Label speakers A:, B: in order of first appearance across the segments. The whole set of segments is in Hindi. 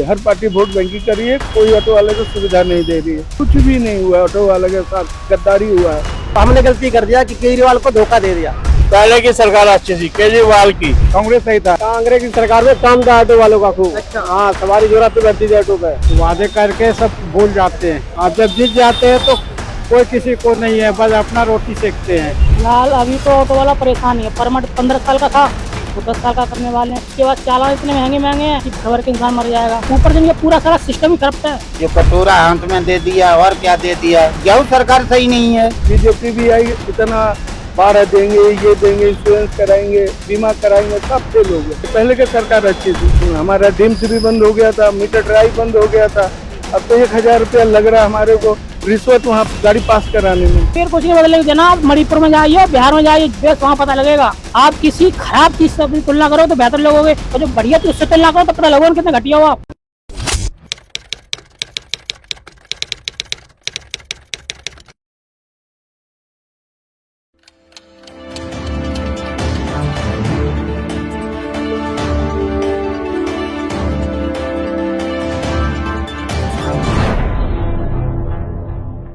A: हर पार्टी वोट बैंकिंग कर रही है, कोई ऑटो वाले को सुविधा नहीं दे रही है। कुछ भी नहीं हुआ, ऑटो वाले के साथ गद्दारी हुआ है।
B: हमने गलती कर दिया कि केजरीवाल को धोखा दे दिया।
A: पहले की सरकार अच्छी थी, केजरीवाल की, कांग्रेस सही था।
B: कांग्रेस की सरकार में काम था ऑटो वालों का खूब।
A: अच्छा हाँ, सवारी जोरा पे बढ़ती थी ऑटो पे। वादे करके सब भूल जाते हैं, आप जब जीत जाते हैं तो कोई किसी को नहीं है, बस अपना रोटी सेकते हैं।
C: फिलहाल अभी तो ऑटो वाला परेशान है। परमिट 15 साल का था, वो 10 साल का करने वाले हैं। उसके बाद चालान इतने महंगे हैं कि खबर के इंसान मर जाएगा। ऊपर से ये पूरा सारा सिस्टम ही करप्ट है।
B: ये कटोरा हाथ में दे दिया और क्या दे दिया। यह सरकार सही नहीं है।
A: बीजेपी भी आई, इतना 12 देंगे, ये देंगे, इंश्योरेंस कराएंगे, बीमा कराएंगे, सब फेल हो गए। पहले की सरकार अच्छी थी। हमारा डिम्स भी बंद हो गया था, मीटर ड्राइव बंद हो गया था। अब तो 1000 रुपया लग रहा है हमारे को रिश्वत वहाँ गाड़ी पास कराने में।
C: फिर कुछ नहीं बदलेगा जनाब। मणिपुर में जाइए, बिहार में जाइए, देश वहाँ पता लगेगा। आप किसी खराब चीज से अपनी तुलना करो तो बेहतर लोगोगे, और जो बढ़िया चीज से तुलना करो तो पता लगेगा कितना घटिया हो आप।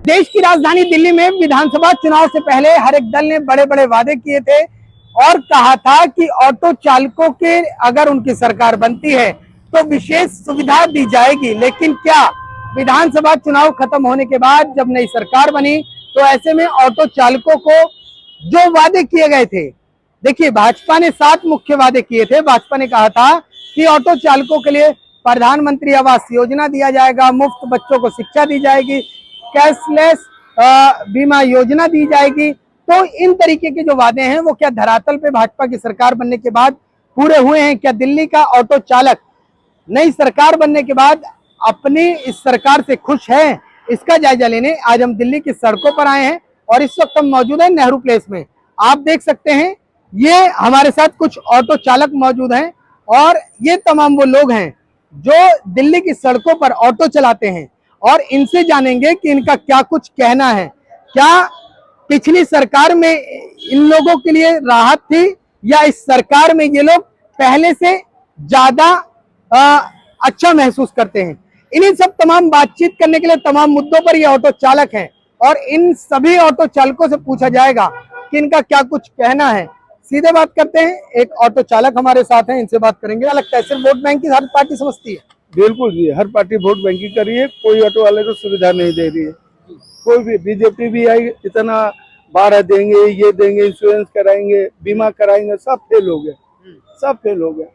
D: देश की राजधानी दिल्ली में विधानसभा चुनाव से पहले हर एक दल ने बड़े बड़े वादे किए थे और कहा था कि ऑटो चालकों के अगर उनकी सरकार बनती है तो विशेष सुविधा दी जाएगी। लेकिन क्या विधानसभा चुनाव खत्म होने के बाद जब नई सरकार बनी तो ऐसे में ऑटो चालकों को जो वादे किए गए थे, देखिए भाजपा ने 7 मुख्य वादे किए थे। भाजपा ने कहा था कि ऑटो चालकों के लिए प्रधानमंत्री आवास योजना दिया जाएगा, मुफ्त बच्चों को शिक्षा दी जाएगी, कैशलेस बीमा योजना दी जाएगी। तो इन तरीके के जो वादे हैं वो क्या धरातल पे भाजपा की सरकार बनने के बाद पूरे हुए हैं? क्या दिल्ली का ऑटो चालक नई सरकार बनने के बाद अपनी इस सरकार से खुश है? इसका जायजा लेने आज हम दिल्ली की सड़कों पर आए हैं और इस वक्त हम मौजूद हैं नेहरू प्लेस में। आप देख सकते हैं ये हमारे साथ कुछ ऑटो चालक मौजूद हैं और ये तमाम वो लोग हैं जो दिल्ली की सड़कों पर ऑटो चलाते हैं और इनसे जानेंगे कि इनका क्या कुछ कहना है। क्या पिछली सरकार में इन लोगों के लिए राहत थी या इस सरकार में ये लोग पहले से ज्यादा अच्छा महसूस करते हैं? इन्हीं सब तमाम बातचीत करने के लिए तमाम मुद्दों पर ये ऑटो चालक हैं और इन सभी ऑटो चालकों से पूछा जाएगा कि इनका क्या कुछ कहना है। सीधे बात करते हैं, एक ऑटो चालक हमारे साथ हैं, इनसे बात करेंगे। क्या लगता है सिर्फ वोट बैंक की हर पार्टी समझती है?
A: बिल्कुल जी, हर पार्टी वोट बैंकिंग कर रही है, कोई ऑटो वाले को सुविधा नहीं दे रही है। कोई भी, बीजेपी भी आई, इतना 12 देंगे, ये देंगे, इंश्योरेंस कराएंगे, बीमा कराएंगे, सब फेल हो गए, सब फेल हो गए।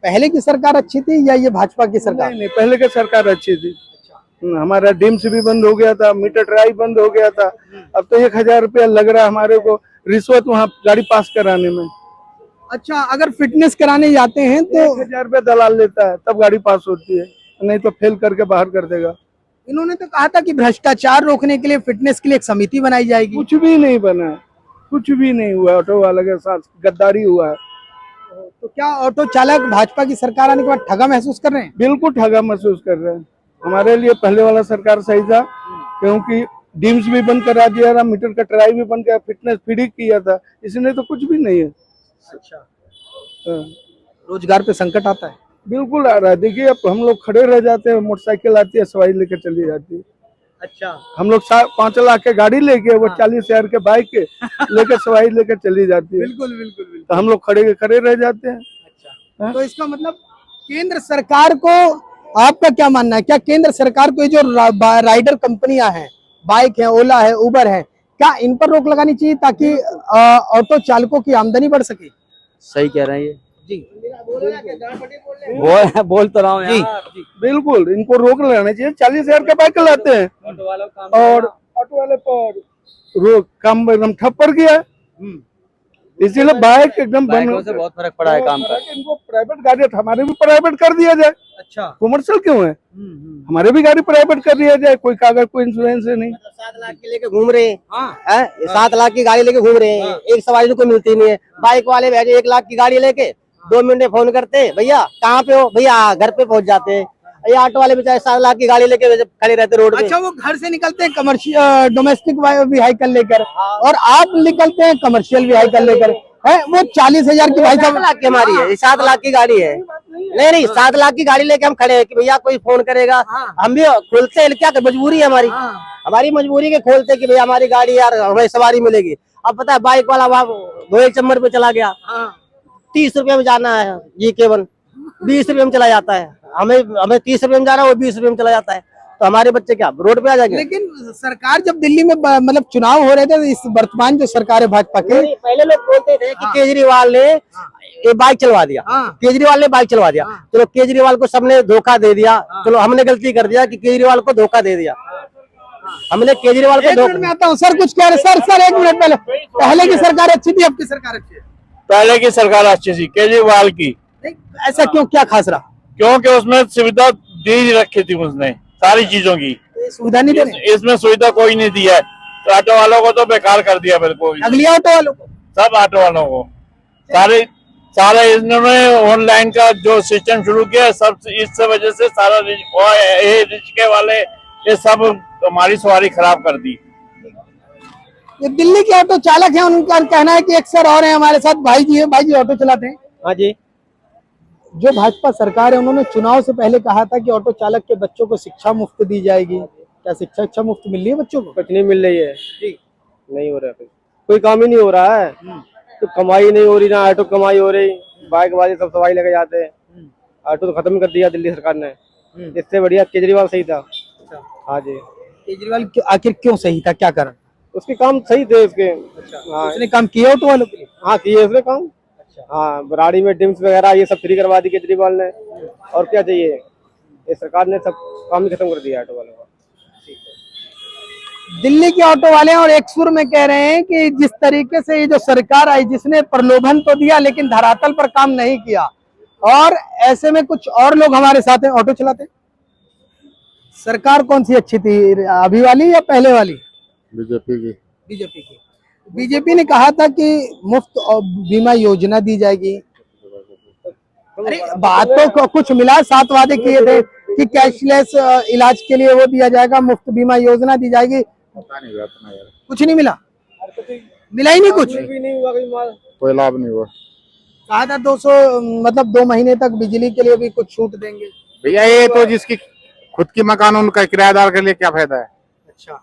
D: पहले की सरकार अच्छी थी या ये भाजपा की सरकार?
A: नहीं, पहले की सरकार अच्छी थी। हमारा डिम्स भी बंद हो गया था, मीटर ड्राइव बंद हो गया था। अब तो 1000 रुपया लग रहा है हमारे को रिश्वत वहाँ गाड़ी पास कराने में।
D: अच्छा, अगर फिटनेस कराने जाते हैं तो
A: 1000 रुपया दलाल लेता है, तब गाड़ी पास होती है, नहीं तो फेल करके बाहर कर देगा।
D: इन्होंने तो कहा था कि भ्रष्टाचार रोकने के लिए फिटनेस के लिए एक समिति बनाई जाएगी।
A: कुछ भी नहीं बना, कुछ भी नहीं हुआ। ऑटो वाले के साथ गद्दारी हुआ है।
D: तो क्या ऑटो चालक भाजपा की सरकार आने के बाद ठगा महसूस कर रहे हैं?
A: बिल्कुल ठगा महसूस कर रहे हैं। हमारे लिए पहले वाला सरकार सही था, क्योंकि डिम्स भी बंद करा दिया था, मीटर का ट्राई भी बंद किया, फिटनेस फ्री किया था, इसलिए तो कुछ भी नहीं है।
D: अच्छा, रोजगार पे संकट आता है?
A: बिल्कुल आ रहा है। देखिए अब हम लोग खड़े रह जाते हैं, मोटरसाइकिल आती है, सवारी लेकर चली जाती है।
D: अच्छा,
A: हम लोग 5 लाख के गाड़ी लेके, वो 40,000 के बाइक के लेकर सवारी लेकर चली जाती है।
D: बिल्कुल बिल्कुल बिल्कुल।
A: तो हम लोग खड़े रह जाते हैं।
D: अच्छा, तो इसका मतलब केंद्र सरकार को आपका क्या मानना है? क्या केंद्र सरकार को ये जो राइडर कंपनियां हैं, बाइक है, ओला है, उबर है, क्या इन पर रोक लगानी चाहिए ताकि ऑटो चालकों की आमदनी बढ़ सके?
B: सही कह रहे हैं ये
D: जी,
B: बोल तो रहा हूँ
D: जी।
A: बिल्कुल इनको रोक लगाना चाहिए। 40,000 के बाइक लाते हैं और ऑटो वाले पर रोक काम एकदम ठप पड़ गया है, इसीलिए बाइक एकदम बंद
B: से बहुत फर्क पड़ा है काम का।
A: इनको प्राइवेट गाड़ी, हमारे भी प्राइवेट कर दिया जाए।
D: अच्छा,
A: कमर्शियल क्यों है? हमारे भी गाड़ी प्राइवेट कर दिया जाए, कोई कागज कोई इंश्योरेंस है नहीं।
B: 7 लाख की लेके घूम रहे हैं, 7 लाख की गाड़ी लेके घूम रहे हैं, एक सवारी को मिलती नहीं है। बाइक वाले भेजे 1 लाख की गाड़ी लेके 2 मिनट में फोन करते, भैया कहाँ पे हो, भैया घर पे पहुंच जाते हैं। ये ऑटो वाले बेचारे 7 लाख की गाड़ी लेके खड़े रहते रोड पे।
D: अच्छा, वो घर से निकलते हैं कमर्शियल डोमेस्टिक व्हीकल लेकर और आप निकलते हैं कमर्शियल व्हीकल लेकर। है वो 40,000 की भाई
B: 7
D: साहब
B: लाख की हमारी है, 7 लाख की गाड़ी है। नहीं 7 लाख की गाड़ी लेके हम खड़े हैं कि भैया कोई फोन करेगा, हम भी खोलते हैं, क्या मजबूरी है हमारी, हमारी मजबूरी के खोलते कि भैया हमारी गाड़ी यार हमें सवारी मिलेगी। अब पता है बाइक वाला वहाँ भोए चम्बर पे चला गया, 30 रुपए में जाना है ये केवल 20 रुपए में चला जाता है, हमें 30 रुपए में जाना है, वो 20 रुपए में चला जाता है, तो हमारे बच्चे क्या रोड पे आ जाएंगे।
D: लेकिन सरकार जब दिल्ली में मतलब चुनाव हो रहे थे तो इस वर्तमान जो सरकार है भाजपा के,
B: पहले लोग बोलते थे कि केजरीवाल ने ये बाइक चलवा दिया, केजरीवाल ने बाइक चलवा दिया, चलो केजरीवाल को सबने धोखा दे दिया, चलो हमने गलती कर दिया कि केजरीवाल को धोखा दे दिया, हमने केजरीवाल को
D: में आता हूँ सर, कुछ कह रहे सर 1 मिनट पहले की सरकार अच्छी थी, अब की सरकार अच्छी है?
E: पहले की सरकार अच्छी थी, केजरीवाल की।
D: ऐसा क्यों, क्या खास रहा?
E: क्योंकि उसमें सुविधा दे रखी थी उसने सारी चीजों की,
D: सुविधा नहीं दे रहे,
E: इसमें सुविधा कोई नहीं दी है। तो ऑटो वालों को तो बेकार कर दिया बिल्कुल,
D: अगली ऑटो वालों को,
E: सब ऑटो वालों को सारे इन्होंने ऑनलाइन का जो सिस्टम शुरू किया, सब इस वजह से सारा रिक्शे वाले ये सब हमारी सवारी खराब कर दी।
D: ये दिल्ली के ऑटो चालक हैं, उनका कहना है कि एक सर और हैं हमारे साथ, भाई जी ऑटो चलाते हैं।
B: हाँ जी,
D: जो भाजपा सरकार है उन्होंने चुनाव से पहले कहा था कि ऑटो चालक के बच्चों को शिक्षा मुफ्त दी जाएगी, क्या शिक्षा मुफ्त मिल रही है बच्चों को?
B: कुछ नहीं मिल रही है, नहीं हो रहा है, कोई काम ही नहीं हो रहा है, तो कमाई नहीं हो रही, ना ऑटो कमाई हो रही, बाइक वाले सब सवारी लेके जाते हैं, ऑटो तो खत्म कर दिया दिल्ली सरकार ने, इससे बढ़िया केजरीवाल सही था। हाँ जी,
D: केजरीवाल आखिर क्यों सही था, क्या कारण?
B: उसके काम सही थे उसके। हाँ,
D: उसने काम किया ऑटो वालों के लिए?
B: हाँ किए उसने काम। हाँ, बराड़ी में डिम्स वगैरह ये सब फ्री करवा दी केजरीवाल ने, और क्या चाहिए, ये सरकार ने सब काम ही खत्म कर दिया ऑटो वालों का।
D: दिल्ली के ऑटो वाले और एक सुर में कह रहे हैं कि जिस तरीके से ये जो सरकार आई, जिसने प्रलोभन तो दिया लेकिन धरातल पर काम नहीं किया, और ऐसे में कुछ और लोग हमारे साथ हैं ऑटो चलाते। सरकार कौन सी अच्छी थी, अभी वाली या पहले वाली? बीजेपी की। बीजेपी ने कहा था कि मुफ्त बीमा योजना दी जाएगी। अरे बात तो कुछ मिला, 7 वादे किए थे कि कैशलेस इलाज के लिए वो दिया जाएगा, मुफ्त बीमा योजना दी जाएगी, कुछ नहीं मिला, मिला ही नहीं, कुछ
E: कोई लाभ नहीं हुआ।
D: कहा था 200 मतलब 2 महीने तक बिजली के लिए भी कुछ छूट देंगे।
E: भैया ये तो जिसकी खुद की मकान उनका किराएदार के लिए क्या फायदा है।
D: अच्छा,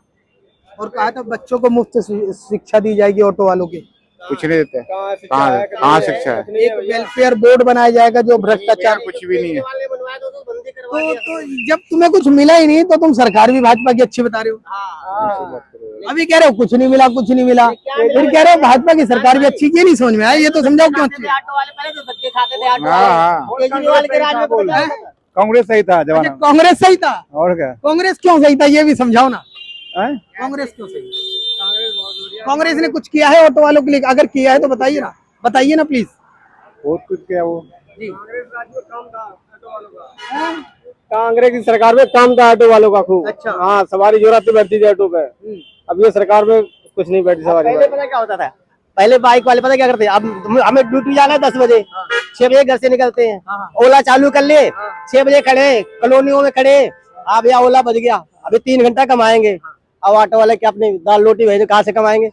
D: और कहा था बच्चों को मुफ्त शिक्षा दी जाएगी ऑटो वालों की,
E: कुछ नहीं देते, कहाँ शिक्षा है।
D: एक वेलफेयर बोर्ड बनाया जाएगा जो भ्रष्टाचार,
E: कुछ भी नहीं है।
D: तो जब तुम्हें कुछ मिला ही नहीं तो तुम सरकार भी भाजपा की अच्छी बता रहे हो, अभी कह रहे हो कुछ नहीं मिला, कुछ नहीं मिला, फिर कह रहे हो भाजपा की सरकार भी अच्छी, ये नहीं समझ में आया, ये तो समझाओ क्यों अच्छी?
E: कांग्रेस सही था जवाना।
D: कांग्रेस सही था,
E: और क्या,
D: कांग्रेस क्यों सही था ये भी समझाओ ना, कांग्रेस क्यों सही? कांग्रेस ने कुछ किया है ऑटो वालों के लिए? अगर किया है तो बताइए ना प्लीज।
E: बहुत कुछ किया वो
B: कांग्रेस की सरकार में काम था ऑटो वालों का खूब।
D: अच्छा,
B: हाँ, सवारी जोरात पे बैठती थी ऑटो पे, अब ये सरकार में कुछ नहीं बैठी सवारी। पहले पता क्या होता था, पहले बाइक वाले पता क्या करते, अब हमें ड्यूटी जाना है 10 बजे, 6 बजे घर से निकलते हैं, ओला चालू कर लिए, 6 बजे खड़े कॉलोनियों में खड़े, हाँ भैया ओला बज गया, अभी 3 घंटा कमाएंगे, अब ऑटो वाले क्या अपनी दाल रोटी भेजे, कहाँ से कमाएंगे?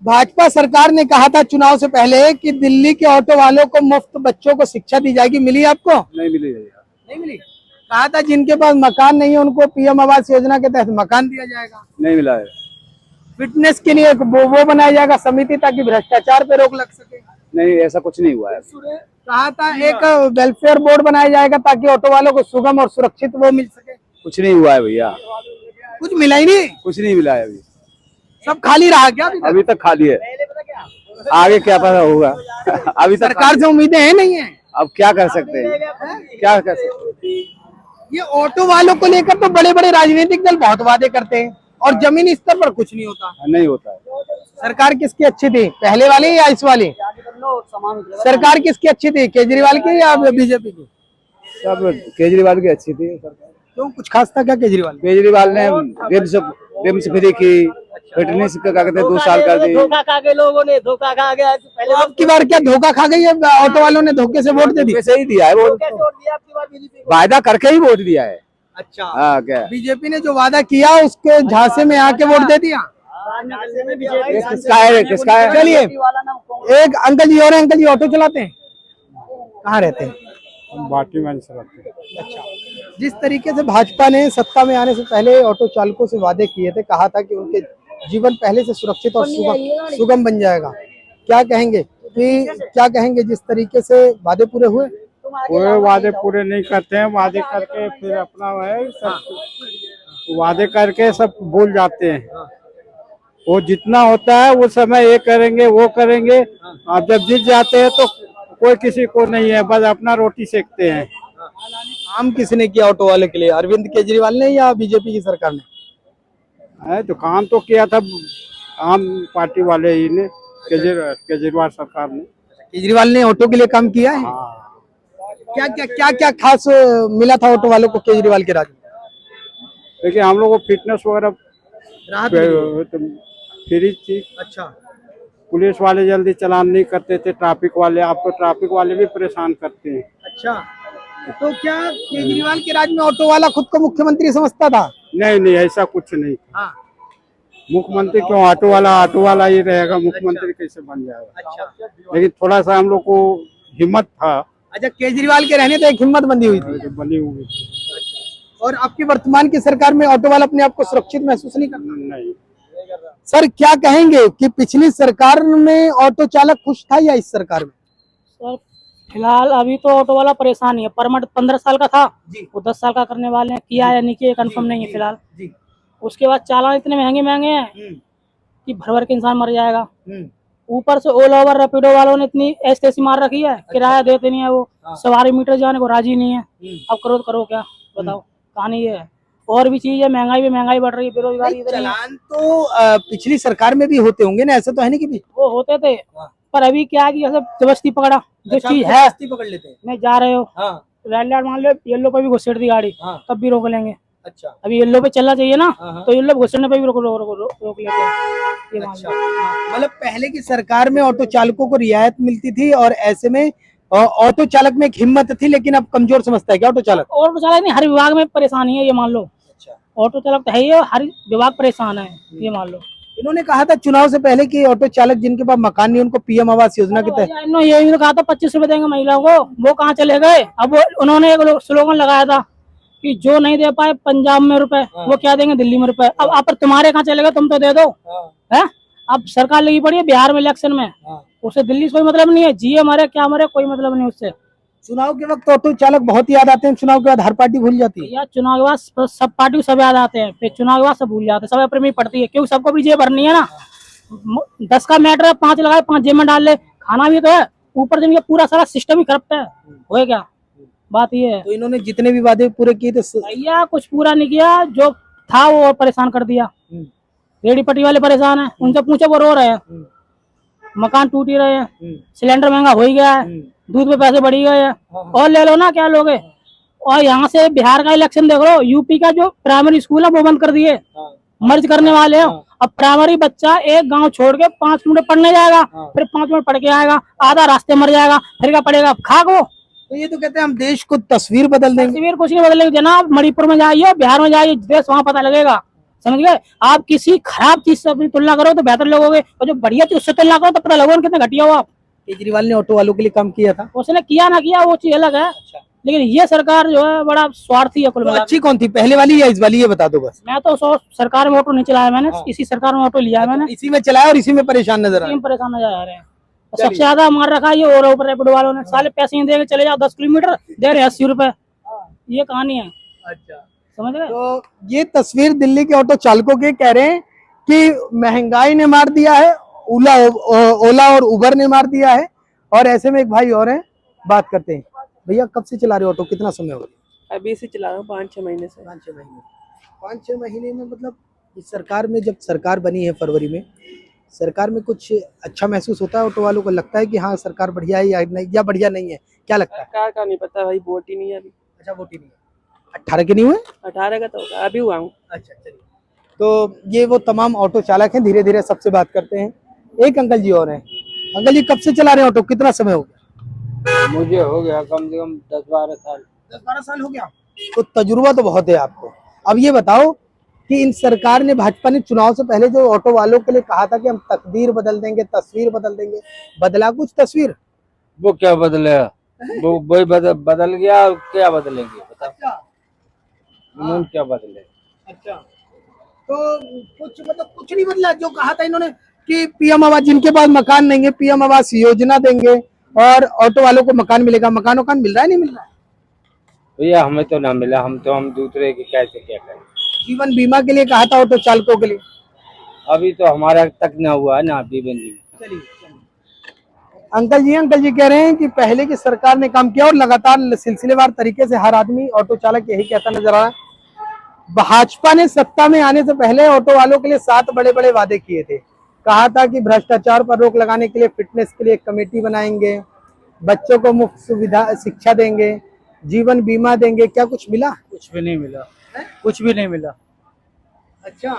D: भाजपा सरकार ने कहा था चुनाव से पहले कि दिल्ली के ऑटो वालों को मुफ्त बच्चों को शिक्षा दी जाएगी, मिली आपको?
E: नहीं मिली।
D: नहीं मिली। कहा था जिनके पास मकान नहीं है उनको पीएम आवास योजना के तहत मकान दिया जाएगा,
E: नहीं मिला है।
D: फिटनेस के लिए वो बनाया जाएगा समिति ताकि भ्रष्टाचार पे रोक लग सके,
E: नहीं ऐसा कुछ नहीं हुआ है।
D: कहा था एक वेलफेयर बोर्ड बनाया जाएगा ताकि ऑटो वालों को सुगम और सुरक्षित वो मिल सके,
E: कुछ नहीं हुआ है भैया,
D: कुछ मिला ही नहीं,
E: कुछ नहीं मिला है अभी,
D: सब खाली रहा क्या?
E: अभी तक खाली है, आगे क्या पता होगा। अभी तक
D: सरकार से उम्मीदें हैं नहीं है,
E: अब क्या कर सकते हैं, क्या कर सकते हैं।
D: ये ऑटो वालों को लेकर तो बड़े बड़े राजनीतिक दल बहुत वादे करते हैं और जमीनी स्तर पर कुछ नहीं होता।
E: नहीं होता है।
D: सरकार किसकी अच्छी थी, पहले वाली या इस वाली? सरकार किसकी अच्छी थी, केजरीवाल की या बीजेपी की?
E: सब केजरीवाल की अच्छी थी।
D: क्यों, कुछ खास था क्या केजरीवाल?
E: केजरीवाल ने रिम्स फ्री की, फिटनेस का कहते 2 साल कर दी।
B: धोखा खा गए लोगों ने, धोखा खा गया।
D: पहले अब की बार क्या धोखा खा गई है, ऑटो वालों ने धोखे से वोट दे दी?
E: वैसे ही दिया है वो, वायदा करके ही वोट दिया है।
D: अच्छा,
E: हाँ क्या,
D: बीजेपी ने जो वादा किया उसके झांसे में आके वोट दे दिया। किसका है किसका है? चलिए एक अंकल जी और हैं। अंकल जी ऑटो चलाते हैं, कहाँ रहते हैं?
F: बाटीगंज से रहते हैं।
D: अच्छा, जिस तरीके से भाजपा ने सत्ता में आने से पहले ऑटो चालकों से वादे किए थे, कहा था कि उनके जीवन पहले से सुरक्षित और सुगम बन जाएगा, क्या कहेंगे जिस तरीके से वादे पूरे हुए?
F: पूरे वादे पूरे नहीं करते हैं, वादे करके फिर अपना है सब वादे करके सब भूल जाते हैं। वो जितना होता है वो समय ये करेंगे वो करेंगे, अब जब जीत जाते हैं तो कोई किसी को नहीं है, बस अपना रोटी सेकते हैं।
D: काम किसने किया ऑटो वाले के लिए? अरविंद केजरीवाल ने या बीजेपी की सरकार ने?
F: तो काम तो किया था आम पार्टी वाले ही ने, केजरीवाल सरकार ने।
D: केजरीवाल ने ऑटो के लिए काम किया है।
F: हाँ,
D: क्या खास मिला था ऑटो वालों को केजरीवाल के राज में?
F: देखिए हम लोग को फिटनेस वगैरह
D: राहत मिली।
F: फ्री थी।
D: अच्छा,
F: पुलिस वाले जल्दी चालान नहीं करते थे, ट्रैफिक वाले, अब तो ट्रैफिक वाले भी परेशान करते हैं।
D: अच्छा, तो क्या केजरीवाल के राज में ऑटो वाला खुद को मुख्यमंत्री समझता था?
F: नहीं ऐसा कुछ नहीं।
D: हाँ।
F: मुख्यमंत्री क्यों? ऑटो वाला ही रहेगा, मुख्यमंत्री कैसे बन जाएगा?
D: अच्छा,
F: लेकिन थोड़ा सा हम लोग को हिम्मत था।
D: अच्छा, केजरीवाल के रहने तो एक हिम्मत बंदी हुई थी।
F: बनी हुई थी।
D: और आपकी वर्तमान की सरकार में ऑटो वाला अपने आप को सुरक्षित महसूस नहीं करता?
F: नहीं।
D: सर क्या कहेंगे कि पिछली सरकार में ऑटो चालक खुश था या इस सरकार में?
C: सर फिलहाल अभी तो ऑटो वाला परेशान ही है। परमिट 15 साल का था
D: जी।
C: वो 10 साल का करने वाले हैं, किया या नहीं किया कंफर्म नहीं है फिलहाल।
D: जी।
C: उसके बाद चालान इतने महंगे हैं कि भर भर के इंसान मर जाएगा।
D: हम्म।
C: ऊपर से ओला ओवर रैपिडो वालों ने इतनी ऐसी मार रखी है, किराया देते नहीं है, वो सवारी मीटर जाने को राजी नहीं है। अब करो तो करो क्या, बताओ, कहानी ये है। और भी चीज है, महंगाई बढ़ रही है, बेरोजगारी इतनी है।
D: चालान तो पिछली सरकार में भी होते होंगे ना, ऐसा तो है नहीं कि भी?
C: वो होते थे, पर अभी क्या है कि ऐसे जबरदस्ती पकड़ा जो चीज है
D: पकड़ लेते हैं।
C: नहीं जा रहे हो।
D: हाँ।
C: रेड लाइट मान लो, येलो पे भी घुसेड़ दी गाड़ी,
D: हाँ।
C: तब भी रोक लेंगे।
D: अच्छा,
C: अभी येलो पे चलना चाहिए ना,
D: हाँ।
C: तो येलो पे घुसड़ने पे भी रोक लेते हैं। ये मान
D: अच्छा,
C: लो।
D: मतलब पहले की सरकार में ऑटो चालकों को रियायत मिलती थी और ऐसे में ऑटो चालक में एक हिम्मत थी, लेकिन अब कमजोर समझता है क्या ऑटो चालक?
C: ऑटो चालक नहीं, हर विभाग में परेशानी है, ये मान लो।
D: अच्छा,
C: ऑटो चालक तो है ही, हर विभाग परेशान है, ये मान लो।
D: इन्होंने कहा था चुनाव से पहले कि ऑटो चालक जिनके पास मकान नहीं उनको पीएम आवास योजना के तहत।
C: इन्होंने ये भी कहा था 25 रुपए देंगे महिलाओं को, वो कहाँ चले गए? अब उन्होंने एक स्लोगन लगाया था कि जो नहीं दे पाए पंजाब में रुपए, वो क्या देंगे दिल्ली में रुपए। अब आप तुम्हारे कहाँ चले गए, तुम तो दे दो। है अब सरकार लगी पड़ी है बिहार में इलेक्शन में, उससे दिल्ली से कोई मतलब नहीं है, जिए मरे क्या मरे कोई मतलब नहीं उससे।
D: चुनाव के वक्त ऑटो चालक बहुत याद आते हैं, चुनाव के बाद हर पार्टी भूल जाती है।
C: या चुनाव के बाद सब पार्टी को सब याद आते हैं, फिर चुनाव के बाद सब भूल जाते हैं, सब अपने में पड़ती है, क्योंकि सबको भी जेब भरनी है ना। 10 का मैटर है, 5 लगाए 5 जेब में डाल ले, खाना भी तो है, ऊपर से पूरा सारा सिस्टम ही करप्ट है। हो क्या बात ये है।
D: तो इन्होंने जितने भी वादे पूरे किए थे
C: भैया कुछ पूरा नहीं किया, जो था वो परेशान कर दिया। रेडी पट्टी वाले परेशान है, उनसे पूछो वो रो रहे हैं। मकान टूट ही रहे हैं, सिलेंडर महंगा हो ही गया है, दूध पे पैसे बढ़ ही गए हैं, और ले लो ना क्या लोगे। और यहाँ से बिहार का इलेक्शन देख लो, यूपी का जो प्राइमरी स्कूल है वो बंद कर दिए, मर्ज करने वाले हैं। अब प्राइमरी बच्चा एक गांव छोड़ के 5 किलोमीटर पढ़ने जाएगा, फिर 5 मिनट पढ़ के आएगा, आधा रास्ते मर जाएगा, फिर क्या पड़ेगा खाक वो।
D: तो ये तो कहते हैं हम देश को तस्वीर बदल देंगे।
C: तस्वीर कुछ नहीं बदलेगी जनाब, मणिपुर में जाइए, बिहार में जाइए, देश वहाँ पता लगेगा, समझ गए। आप किसी खराब चीज से अपनी तुलना करो तो बेहतर लगोगे, और जो बढ़िया चीज उससे तुलना करो तो पता लगोगे कितने घटिया हो आप।
D: केजरीवाल ने ऑटो वालों के लिए काम किया था,
C: उसने किया ना किया वो चीज अलग है। लेकिन ये सरकार जो है बड़ा स्वार्थी है कुल
D: तो
C: मिला।
D: अच्छी कौन थी, पहले वाली या इस वाली, ये बता दो बस।
C: मैं तो सरकार में ऑटो नहीं चलाया मैंने, इसी सरकार में ऑटो लिया है मैंने,
D: इसी में चलाया और इसी में परेशान नजर आया।
C: परेशान नजर आ रहे हैं। सबसे ज्यादा मार रखा है ये और रैपिडो वालों ने, साले पैसे नहीं देके चले जाओ, 10 किलोमीटर दे रहे 80 रुपए, ये कहानी है।
D: अच्छा,
C: समझ गए।
D: तो ये तस्वीर दिल्ली के ऑटो चालकों के कह रहे हैं कि महंगाई ने मार दिया है, ओला और उबर ने मार दिया है। और ऐसे में एक भाई और हैं, बात करते हैं। भैया कब से चला रहे हो ऑटो, कितना समय हो गया?
G: अभी से चला रहा हूँ 5-6 महीने से।
D: 5-6 महीने में मतलब इस सरकार में, जब सरकार बनी है फरवरी में, सरकार में कुछ अच्छा महसूस होता है ऑटो वालों को? लगता है कि हाँ सरकार बढ़िया है या नहीं, या बढ़िया नहीं है, क्या लगता है?
G: सरकार का नहीं पता भाई, वोट ही नहीं है अभी।
D: अच्छा, वोट ही नहीं है। 18 के नहीं हुए?
G: 18 का तो होगा, अभी हुआ हूँ।
D: अच्छा, चलिए। तो ये वो तमाम ऑटो चालक हैं, धीरे धीरे सबसे बात करते हैं। एक अंकल जी और हैं। अंकल जी कब से चला रहे हैं ऑटो, कितना समय हो गया?
F: मुझे हो गया कम से कम 10-12 साल।
D: 10-12 साल हो गया। तो तजुर्बा तो बहुत है आपको। अब ये बताओ कि इन सरकार ने, भाजपा ने चुनाव से पहले जो ऑटो वालों के लिए कहा था कि हम तकदीर बदल देंगे, तस्वीर बदल देंगे, बदला कुछ तस्वीर?
H: वो क्या बदलेगा? वो वही बदल गया, और क्या बदलेंगे बताओ? उन्होंने क्या बदले?
D: अच्छा, तो कुछ मतलब कुछ नहीं बदला। जो कहा था इन्होंने कि पीएम आवास, जिनके पास मकान नहीं है पीएम आवास योजना देंगे और ऑटो वालों को मकान मिलेगा। मकान मिल रहा है, नहीं मिल रहा है?
H: भैया हमें तो ना मिला, हम दूसरे के कैसे क्या करें।
D: जीवन बीमा के लिए कहा था ऑटो चालकों के लिए,
H: अभी तो हमारा तक ना हुआ है ना जीवन बीमा।
D: चलिए अंकल जी कह रहे हैं कि पहले की सरकार ने काम किया और लगातार सिलसिलेवार तरीके से हर आदमी ऑटो चालक यही कहता नजर आ रहा है। भाजपा ने सत्ता में आने से पहले ऑटो वालों के लिए 7 बड़े बड़े वादे किए थे। कहा था कि भ्रष्टाचार पर रोक लगाने के लिए फिटनेस के लिए एक कमेटी बनाएंगे, बच्चों को मुफ्त सुविधा शिक्षा देंगे, जीवन बीमा देंगे। क्या कुछ मिला?
F: कुछ भी नहीं मिला, कुछ भी नहीं मिला।
D: अच्छा,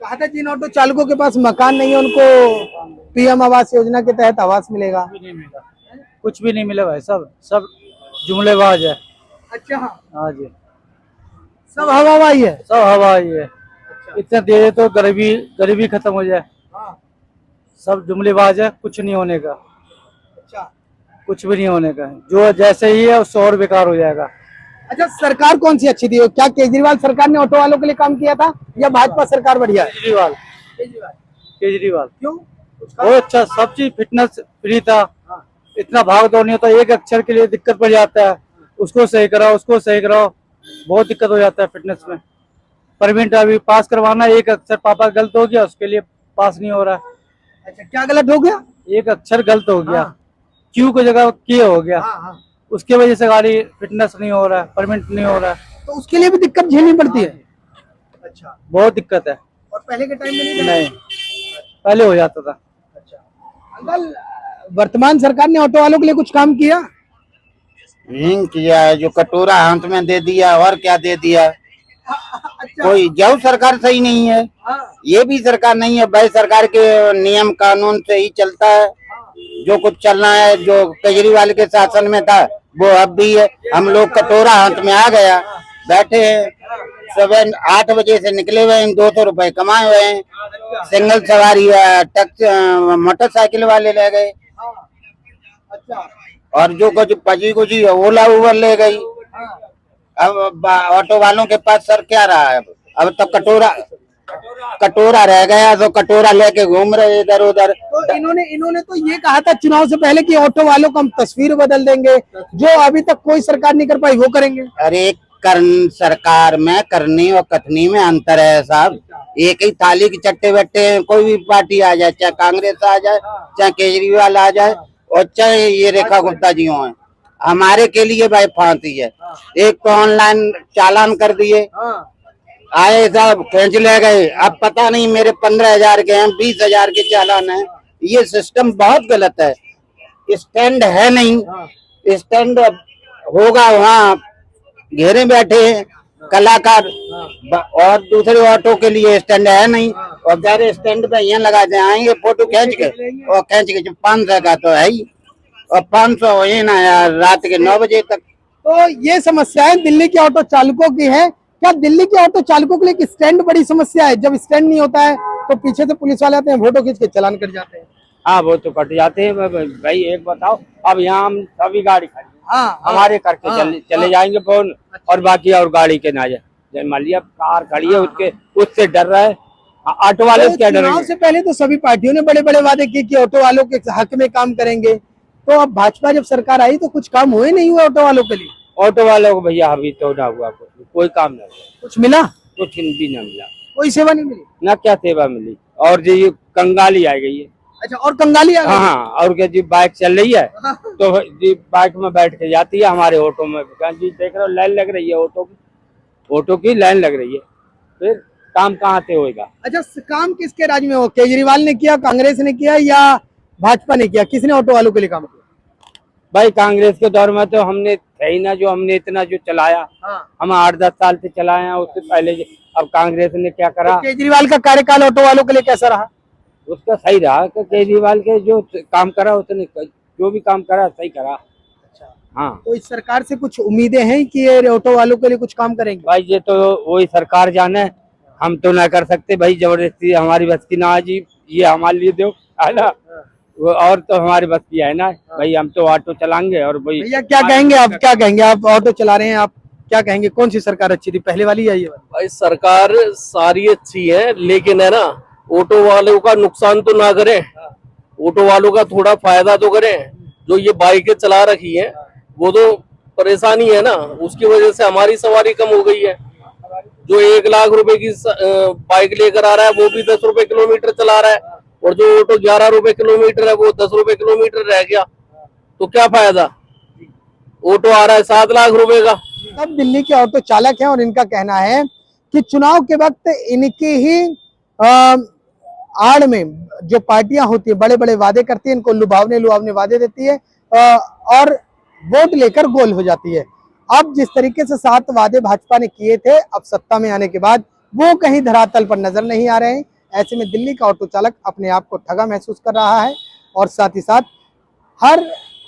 D: कहा था जिन ऑटो चालकों के पास मकान नहीं है उनको पीएम आवास योजना के तहत आवास मिलेगा।
F: कुछ भी नहीं मिला, कुछ भी नहीं मिला भाई, सब जुमलेबाज है।
D: अच्छा,
F: हाँ जी,
D: सब हवाई है,
F: सब हवाई है। इतना दे दे तो गरीबी खत्म हो जाए। सब जुमलेबाज है, कुछ नहीं होने का।
D: अच्छा,
F: कुछ भी नहीं होने का, जो जैसे ही है उससे और बेकार हो जाएगा।
D: अच्छा, सरकार कौन सी अच्छी थी? क्या केजरीवाल सरकार ने ऑटो वालों के लिए काम किया था या भाजपा सरकार बढ़िया है?
F: केजरीवाल
D: क्यों?
F: बहुत अच्छा, सब चीज फिटनेस फ्री था। इतना भाग दौड़ नहीं होता, एक अक्षर के लिए दिक्कत पड़ जाता है, उसको सही कराओ, उसको सही कराओ, बहुत दिक्कत हो जाता है फिटनेस में। परमिट अभी पास करवाना, एक अक्षर पापा गलत हो गया, उसके लिए पास नहीं हो रहा है।
D: अच्छा, क्या गलत हो गया?
F: एक अक्षर गलत हो गया, क्यू की जगह के हो गया, उसके वजह से गाड़ी फिटनेस नहीं हो रहा है, परमिट नहीं हो रहा है,
D: तो उसके लिए भी दिक्कत झेलनी पड़ती है। अच्छा,
F: बहुत दिक्कत है।
D: और पहले के टाइम में
F: नहीं, पहले हो जाता था।
D: अंकल, वर्तमान सरकार ने ऑटो वालों के लिए कुछ काम किया?
I: किया है, जो कटोरा हाथ में दे दिया और क्या दे दिया। कोई जो सरकार सही नहीं है, ये भी सरकार नहीं है भाई। सरकार के नियम कानून से ही चलता है, जो कुछ चलना है। जो केजरीवाल के शासन में था वो अब भी है। हम लोग कटोरा हाथ में आ गया, बैठे हैं, सुबह 8 बजे से निकले हुए हैं, 200 रुपए कमाए हुए हैं। सिंगल सवारी मोटरसाइकिल वाले ले गए, और जो कुछ पची कुछ ओला उबर ले गई। अब ऑटो वालों के पास सर क्या रहा है? अब तो कटोरा रह गया, तो कटोरा लेके घूम रहे इधर उधर।
D: तो इन्होंने तो ये कहा था चुनाव से पहले कि ऑटो वालों को हम तस्वीर बदल देंगे, जो अभी तक कोई सरकार नहीं कर पाई वो करेंगे।
I: अरे सरकार में करनी और कथनी में अंतर है साहब। एक ही थाली के चट्टे बट्टे हैं, कोई भी पार्टी आ जाए, चाहे कांग्रेस आ जाए, चाहे केजरीवाल आ जाए, और चाहे ये रेखा गुप्ता जी हों। हमारे के लिए भाई फांसी है। एक तो ऑनलाइन चालान कर दिए, आए साहब खींच ले गए। अब पता नहीं मेरे 15,000 के हैं, 20,000 के चालान है। ये सिस्टम बहुत गलत है। स्टैंड है नहीं, स्टैंड होगा वहाँ घेरे बैठे हैं कलाकार, और दूसरे ऑटो के लिए स्टैंड है नहीं। और गैर स्टैंड पे यहाँ लगा दे, आएंगे फोटो खींच के, और खींच के 500 का तो है ही, और 500 वही ना यार, रात के 9 बजे तक।
D: तो ये समस्याएं दिल्ली के ऑटो चालकों की है। क्या दिल्ली के ऑटो चालकों के लिए स्टैंड बड़ी समस्या है? जब स्टैंड नहीं होता है तो पीछे से पुलिस वाले आते हैं, फोटो खींच के चालान कर जाते हैं।
H: हाँ, वो तो कट जाते हैं भाई। एक बताओ, अब यहाँ हम सभी गाड़ी खड़ी, हमारे करके चले जाएंगे फोन, और बाकी और गाड़ी के ना जाए। मान लिया कार खड़ी है, उससे डर रहा है ऑटो वाले से। क्या डर?
D: चुनाव से पहले तो सभी पार्टियों ने बड़े बड़े वादे किए कि ऑटो वालों के हक में काम करेंगे। तो अब भाजपा जब सरकार आई तो कुछ काम हुए नहीं हुए ऑटो वालों के लिए?
H: ऑटो वालों को भैया अभी तो ना हुआ, कोई काम ना हुआ।
D: कुछ मिला?
H: कुछ भी ना मिला,
D: कोई सेवा नहीं मिली
H: ना। क्या सेवा मिली? और जी कंगाली आ गई है।
D: अच्छा, और कंगाली आ गई?
H: हाँ, और क्या जी, बाइक चल रही है तो जी बाइक में बैठ के जाती है, हमारे ऑटो में जी देख रहे हो लाइन लग रही है, ऑटो की लाइन लग रही है। फिर काम कहाँ से होगा? अच्छा,
D: काम किसके राज में हो? केजरीवाल ने किया, कांग्रेस ने किया, या भाजपा ने किया? किसने ऑटो वालों के लिए काम किया?
H: भाई कांग्रेस के दौर में तो हमने थे ही ना, जो हमने इतना जो चलाया। हम 8-10 साल से चलाए हैं, उससे पहले अब कांग्रेस ने क्या करा?
D: तो केजरीवाल का कार्यकाल ऑटो वालों के लिए कैसा रहा?
H: उसका सही रहा कि केजरीवाल के जो काम करा उसने, जो भी काम करा सही करा। अच्छा, हाँ।
D: तो इस सरकार से कुछ उम्मीदें हैं कि ये ऑटो वालों के लिए कुछ काम करेंगे?
H: भाई ये तो वही सरकार जाने, हम तो ना कर सकते भाई, जबरदस्ती हमारी बस की ना जी, ये हमारे लिए दो है ना, वो और तो हमारी बस की है ना भाई, हम तो ऑटो चलाएंगे। और भाई
D: भैया क्या कहेंगे आप, क्या कहेंगे आप ऑटो चला रहे हैं, आप क्या कहेंगे कौन सी सरकार अच्छी थी, पहले वाली या ये वाली?
J: भाई सरकार सारी अच्छी है, लेकिन है ना ऑटो वालों का नुकसान तो ना करें, ऑटो वालों का थोड़ा फायदा तो करें। जो ये बाइकें चला रखी है वो तो परेशानी है ना, उसकी वजह से हमारी सवारी कम हो गई है। जो 1 लाख रुपए की बाइक लेकर आ रहा है वो भी 10 रुपए किलोमीटर चला रहा है, और जो ऑटो 11 रुपए किलोमीटर है वो 10 रुपए किलोमीटर रह गया, तो क्या फायदा। ऑटो आ रहा है 7 लाख रुपए का।
D: सब दिल्ली के ऑटो चालक हैं और इनका कहना है कि चुनाव के वक्त इनके ही आड़ में जो पार्टियां होती है बड़े बड़े वादे करती है, इनको लुभावने वादे देती है और वोट लेकर गोल हो जाती है। अब जिस तरीके से 7 वादे भाजपा ने किए थे, अब सत्ता में आने के बाद वो कहीं धरातल पर नजर नहीं आ रहे हैं। ऐसे में दिल्ली का ऑटो चालक अपने आप को ठगा महसूस कर रहा है और साथ ही साथ हर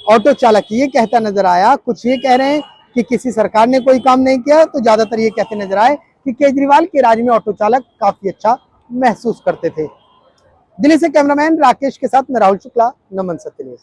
D: ऑटो चालक ये कहता नजर आया, कुछ ये कह रहे हैं कि किसी सरकार ने कोई काम नहीं किया, तो ज्यादातर ये कहते नजर आए कि केजरीवाल के राज में ऑटो चालक काफी अच्छा महसूस करते थे। दिल्ली से कैमरामैन राकेश के साथ मैं राहुल शुक्ला, नमन सत्य न्यूज़।